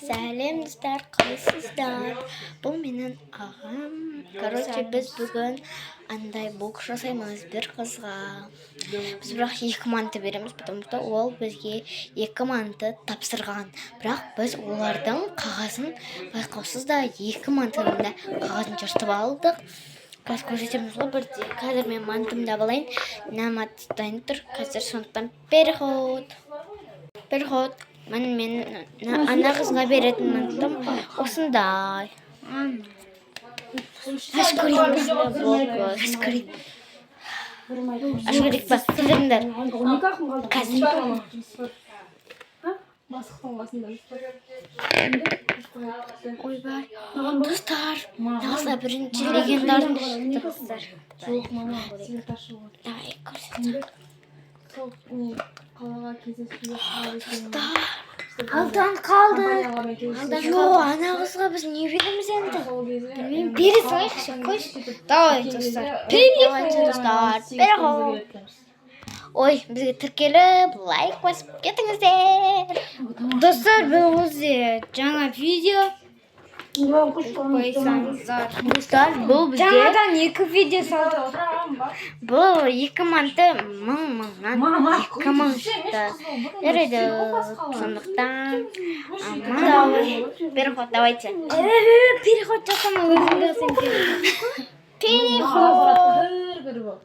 Сәлем достар, қалайсыздар? Бұл менің ағам. Короче, біз бүгін андай бокс жасаймыз бір қызға. Біз бірақ 2 манты береміз, потому что ол бізге 2 манты тапсырған. Бірақ біз олардың қағазын байқаусыз да 2 мантының да қағазын жыртып алдық. Қазір көрсетеміз ғой бірде. Қазір мен мантымды алайын. Нама дайын тұр. Қазір сондықтан переход. Мен ана қызға беретін мантым осындай. Ашкөрейік па? Сіздеріңдер. Қазір. Ойбай. Достар, нағызға бірінші легендарны шықты. Давай, көрсетім. Алдан қалды. Ана қызға біз не береміз енді? Білмеймін, бере салайықшы, қойшы. Давай, достар. Давайте, достар. Переход. Ой, бізге тіркеліп, лайк басып кетіңіздер. Достар, бұл бізде жаңа видео қойсаңыздар. Достар, бұл бізде Жаңадан 2 видео салдық. бұл 2 манты мыңнан 2 мың шықты. Жарайды, сондықтан переход, давайте. Переход жасама, өзің жасайын. Переход.